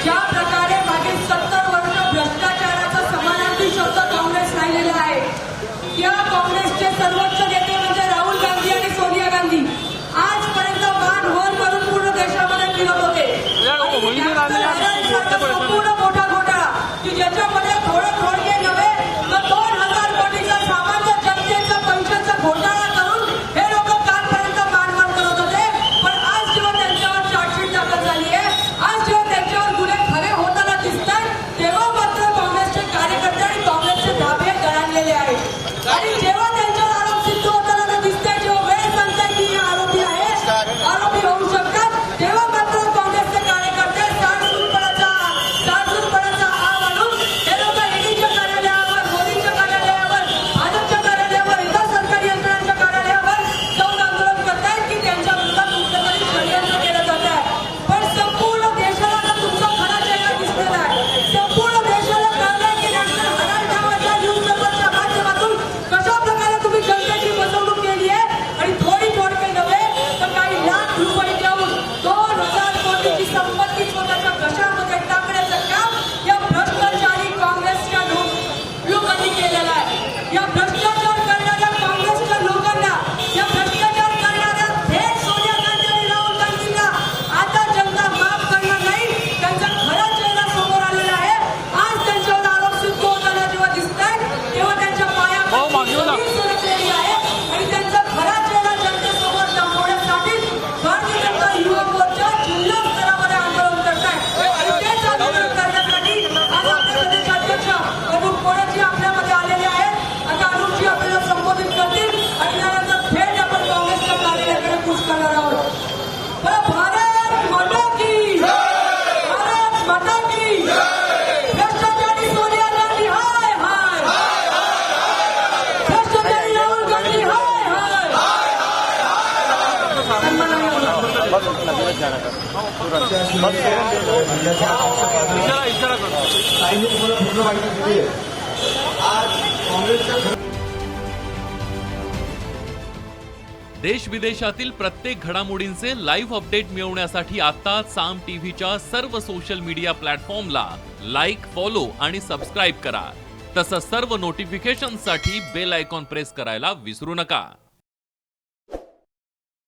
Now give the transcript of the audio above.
ज्या प्रकारे मागील 70 वर्ष भ्रष्टाचाराचा समानार्थी शब्द काँग्रेस राहिलेला आहे, या काँग्रेसचे सर्वोच्च नेते म्हणजे राहुल गांधी आणि सोनिया गांधी आजपर्यंत मान वर करून पूर्ण देशामध्ये फिरत होते. संपूर्ण मोठा घोटाळा की ज्याच्यामध्ये थोडके नव्हे तर 2000 कोटीचा सामान्य जनतेचा पैशाचा घोटाळा करून हे लोक कालपर्यंत मानवर करत होते. पण आज जेव्हा त्यांच्यावर चार्जशीट दाखल झाली आहे, आज जेव्हा त्यांच्यावर गुन्हे खरे होताना दिसतात, तेव्हा मात्र काँग्रेसचे कार्यकर्ते आणि काँग्रेसचे धाबे गळालेले आहेत. आणि जेव्हा त्यांच्यावर आरोप सिद्ध होताना दिसते, जेव्हा वेळ सांगताय की हे आरोपी आहे, आरोपी होऊ शकतात, तेव्हा मात्र काँग्रेसचे कार्यकर्ते साडसूदपणाचा आव आणून हे लोक ईडीच्या कार्यालयावर, मोदीच्या कार्यालयावर, भाजपच्या कार्यालयावर, इतर सरकारी यंत्रणांच्या कार्यालयावर जाऊन आंदोलन करतायत की त्यांच्या विरोधात कुठलंतरी षडयंत्र केलं जात आहे. पण संपूर्ण देशाला आता तुमचा खरा चेहरा दिसलेला आहे. संपूर्ण देशाला कळलंय की नॅशनल हराल नावाच्या न्यूज पेपरच्या माध्यमातून कशा प्रकारे तुम्ही जनतेची फसवणूक केली आहे. आणि थोडके नव्हे तर काही लाख रुपये देऊन 2000 कोटीची संपत्ती स्वतःच्या घशामध्ये टाकण्याचं काम या भ्रष्टाचारी काँग्रेसच्या लोकांनी केलेलं आहे. या भ्रष्टाचार करणाऱ्या काँग्रेसच्या लोकांना, या भ्रष्टाचार करणाऱ्या थेट सोनिया गांधी आणि राहुल गांधींना आता जनता माफ करणार नाही. त्यांचा खरा चेहरा समोर आलेला आहे. आज त्यांच्यावर आरोप सिद्ध होताना जेव्हा दिसत आहेत, तेव्हा त्यांच्या पायाखाली सरकलेली आहे. आणि त्यांचा खरा चेहरा जनतेसमोर दाखवण्यासाठी भारतीय जनता युवा मोर्चा जिल्हा स्तरावर आंदोलन करतायत. आणि तेच आंदोलन करण्यासाठी आज आपले प्रदेशाध्यक्ष अरुण कोळेजी आपल्यामध्ये आलेले आहेत. आता अरुणजी आपल्याला संबोधित करतील आणि त्यानंतर थेट आपण काँग्रेसच्या कार्यालयाकडे कूच करणार आहोत. भारत माता की भारत माता की भ्रष्टाचारी सोनिया गांधी हाय हाय, भ्रष्टाचारी राहुल गांधी हाय हाय. देश विदेशातील प्रत्येक घडामोडींचे लाईव्ह अपडेट मिळवण्यासाठी आता साम टीव्हीच्या सर्व सोशल मीडिया प्लॅटफॉर्मला लाईक, फॉलो आणि सबस्क्राईब करा. तसंच सर्व नोटिफिकेशनसाठी बेल आयकॉन प्रेस करायला विसरू नका.